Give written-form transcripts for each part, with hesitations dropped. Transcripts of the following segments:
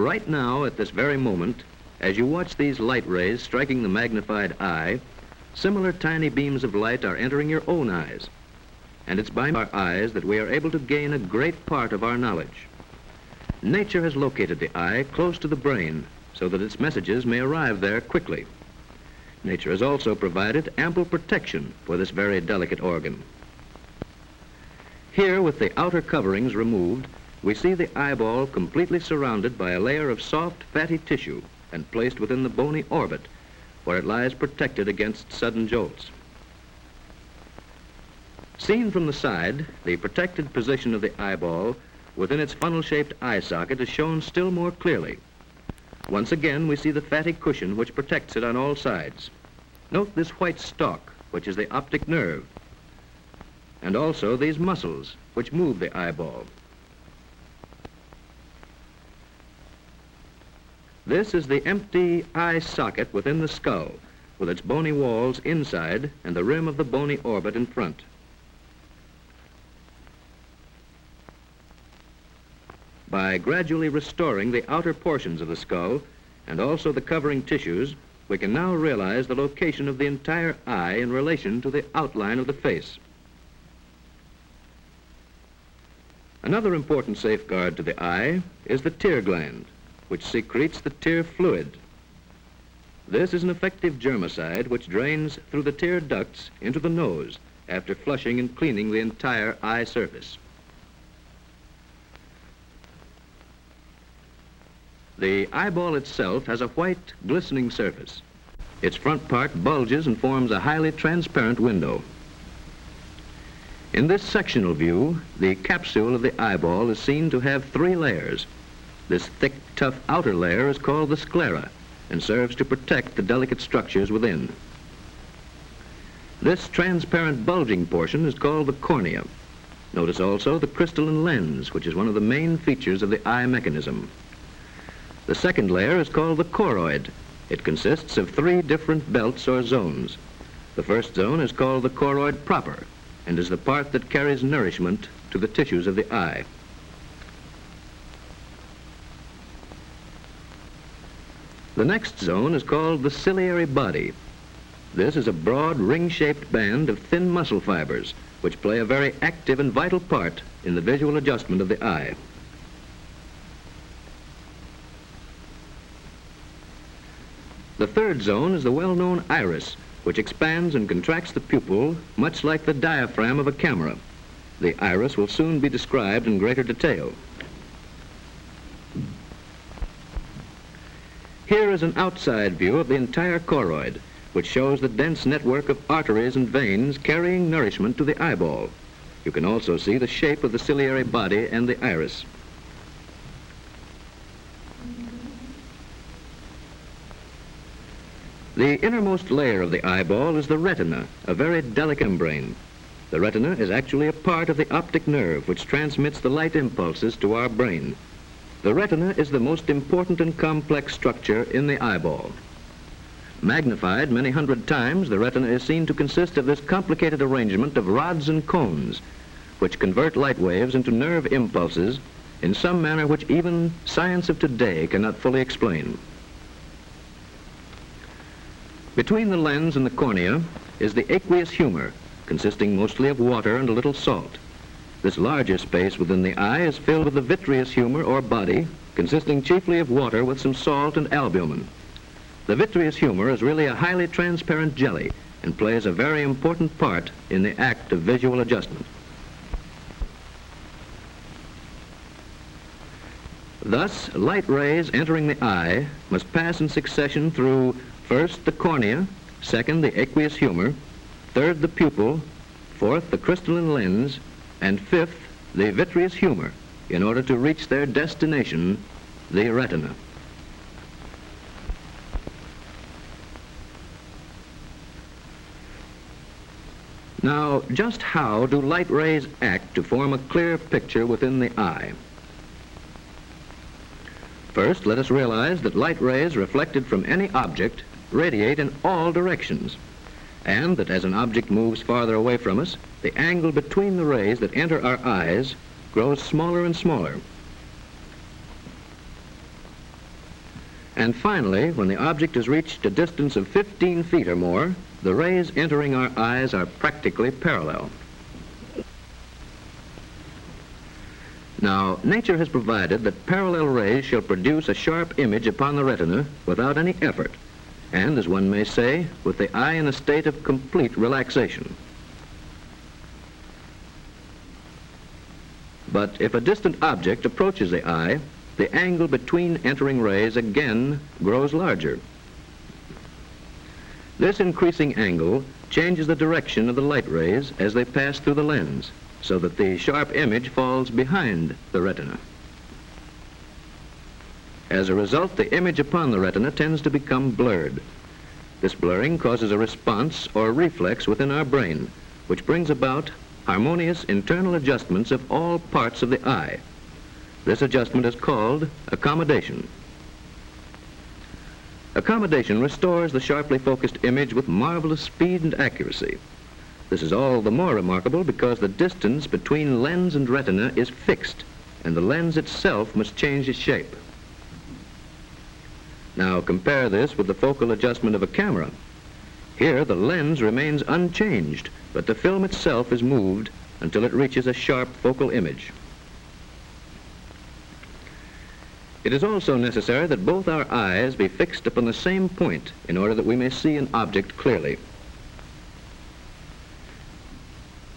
right now, at this very moment, as you watch these light rays striking the magnified eye, similar tiny beams of light are entering your own eyes. And it's by our eyes that we are able to gain a great part of our knowledge. Nature has located the eye close to the brain so that its messages may arrive there quickly. Nature has also provided ample protection for this very delicate organ. Here, with the outer coverings removed, we see the eyeball completely surrounded by a layer of soft, fatty tissue and placed within the bony orbit, where it lies protected against sudden jolts. Seen from the side, the protected position of the eyeball within its funnel-shaped eye socket is shown still more clearly. Once again, we see the fatty cushion which protects it on all sides. Note this white stalk, which is the optic nerve, and also these muscles which move the eyeball. This is the empty eye socket within the skull, with its bony walls inside and the rim of the bony orbit in front. By gradually restoring the outer portions of the skull and also the covering tissues, we can now realize the location of the entire eye in relation to the outline of the face. Another important safeguard to the eye is the tear gland, which secretes the tear fluid. This is an effective germicide which drains through the tear ducts into the nose after flushing and cleaning the entire eye surface. The eyeball itself has a white, glistening surface. Its front part bulges and forms a highly transparent window. In this sectional view, the capsule of the eyeball is seen to have 3 layers. This thick, tough outer layer is called the sclera and serves to protect the delicate structures within. This transparent bulging portion is called the cornea. Notice also the crystalline lens, which is one of the main features of the eye mechanism. The second layer is called the choroid. It consists of 3 different belts or zones. The first zone is called the choroid proper and is the part that carries nourishment to the tissues of the eye. The next zone is called the ciliary body. This is a broad ring-shaped band of thin muscle fibers which play a very active and vital part in the visual adjustment of the eye. The third zone is the well-known iris, which expands and contracts the pupil much like the diaphragm of a camera. The iris will soon be described in greater detail. Here is an outside view of the entire choroid, which shows the dense network of arteries and veins carrying nourishment to the eyeball. You can also see the shape of the ciliary body and the iris. The innermost layer of the eyeball is the retina, a very delicate membrane. The retina is actually a part of the optic nerve which transmits the light impulses to our brain. The retina is the most important and complex structure in the eyeball. Magnified many hundred times, the retina is seen to consist of this complicated arrangement of rods and cones, which convert light waves into nerve impulses in some manner which even science of today cannot fully explain. Between the lens and the cornea is the aqueous humor, consisting mostly of water and a little salt. This larger space within the eye is filled with the vitreous humor or body, consisting chiefly of water with some salt and albumin. The vitreous humor is really a highly transparent jelly and plays a very important part in the act of visual adjustment. Thus, light rays entering the eye must pass in succession through first the cornea, second the aqueous humor, third the pupil, fourth the crystalline lens, and fifth the vitreous humor in order to reach their destination, the retina. Now, just how do light rays act to form a clear picture within the eye? First, let us realize that light rays reflected from any object radiate in all directions, and that as an object moves farther away from us, the angle between the rays that enter our eyes grows smaller and smaller. And finally, when the object has reached a distance of 15 feet or more, the rays entering our eyes are practically parallel. Now, nature has provided that parallel rays shall produce a sharp image upon the retina without any effort, and, as one may say, with the eye in a state of complete relaxation. But if a distant object approaches the eye, the angle between entering rays again grows larger. This increasing angle changes the direction of the light rays as they pass through the lens, so that the sharp image falls behind the retina. As a result, the image upon the retina tends to become blurred. This blurring causes a response or reflex within our brain, which brings about harmonious internal adjustments of all parts of the eye. This adjustment is called accommodation. Accommodation restores the sharply focused image with marvelous speed and accuracy. This is all the more remarkable because the distance between lens and retina is fixed, and the lens itself must change its shape. Now compare this with the focal adjustment of a camera. Here the lens remains unchanged, but the film itself is moved until it reaches a sharp focal image. It is also necessary that both our eyes be fixed upon the same point in order that we may see an object clearly.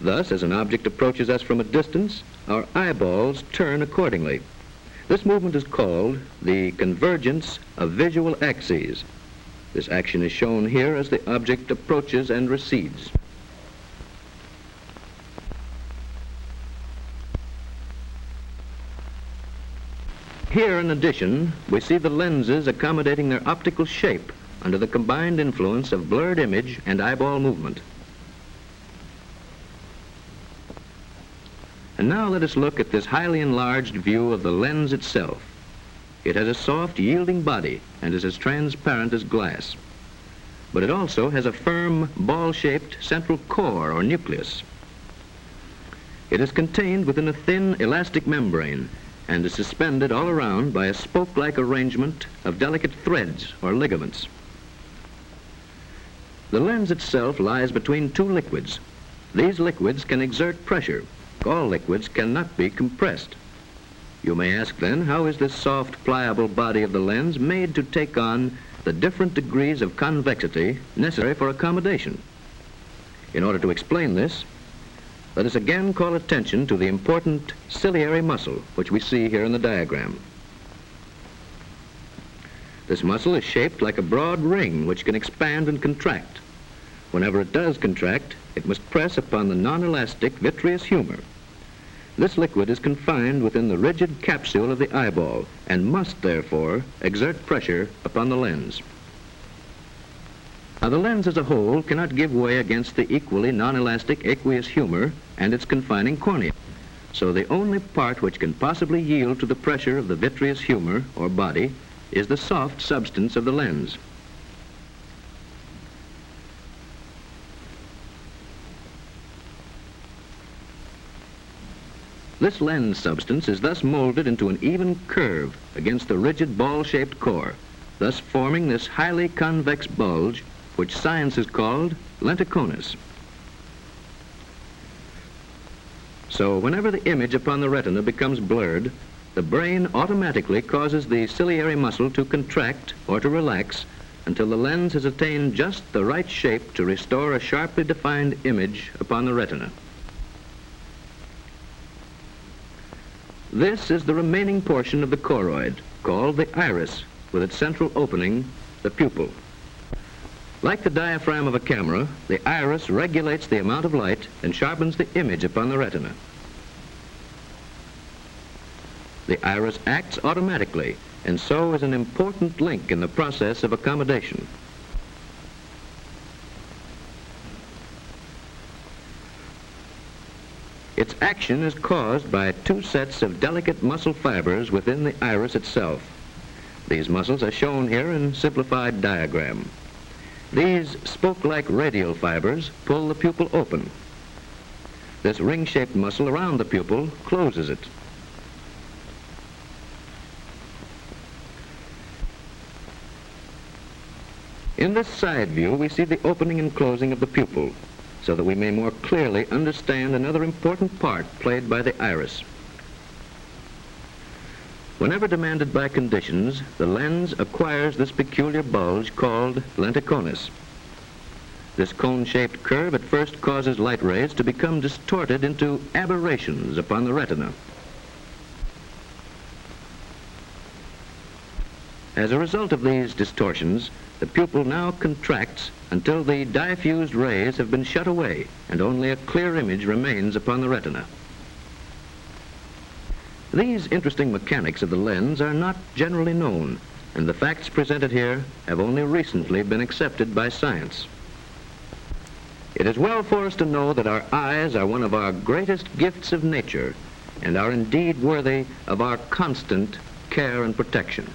Thus, as an object approaches us from a distance, our eyeballs turn accordingly. This movement is called the convergence of visual axes. This action is shown here as the object approaches and recedes. Here, in addition, we see the lenses accommodating their optical shape under the combined influence of blurred image and eyeball movement. And now let us look at this highly enlarged view of the lens itself. It has a soft, yielding body and is as transparent as glass. But it also has a firm, ball-shaped central core or nucleus. It is contained within a thin, elastic membrane and is suspended all around by a spoke-like arrangement of delicate threads or ligaments. The lens itself lies between two liquids. These liquids can exert pressure. All liquids cannot be compressed. You may ask then, how is this soft, pliable body of the lens made to take on the different degrees of convexity necessary for accommodation? In order to explain this, let us again call attention to the important ciliary muscle, which we see here in the diagram. This muscle is shaped like a broad ring which can expand and contract. Whenever it does contract, it must press upon the non-elastic vitreous humor. This liquid is confined within the rigid capsule of the eyeball and must, therefore, exert pressure upon the lens. Now, the lens as a whole cannot give way against the equally non-elastic aqueous humor and its confining cornea. So the only part which can possibly yield to the pressure of the vitreous humor, or body, is the soft substance of the lens. This lens substance is thus molded into an even curve against the rigid ball-shaped core, thus forming this highly convex bulge, which science has called lenticonus. So whenever the image upon the retina becomes blurred, the brain automatically causes the ciliary muscle to contract or to relax until the lens has attained just the right shape to restore a sharply defined image upon the retina. This is the remaining portion of the choroid, called the iris, with its central opening, the pupil. Like the diaphragm of a camera, the iris regulates the amount of light and sharpens the image upon the retina. The iris acts automatically, and so is an important link in the process of accommodation. Its action is caused by two sets of delicate muscle fibers within the iris itself. These muscles are shown here in simplified diagram. These spoke-like radial fibers pull the pupil open. This ring-shaped muscle around the pupil closes it. In this side view, we see the opening and closing of the pupil, so that we may more clearly understand another important part played by the iris. Whenever demanded by conditions, the lens acquires this peculiar bulge called lenticonus. This cone-shaped curve at first causes light rays to become distorted into aberrations upon the retina. As a result of these distortions, the pupil now contracts until the diffused rays have been shut away and only a clear image remains upon the retina. These interesting mechanics of the lens are not generally known, and the facts presented here have only recently been accepted by science. It is well for us to know that our eyes are one of our greatest gifts of nature and are indeed worthy of our constant care and protection.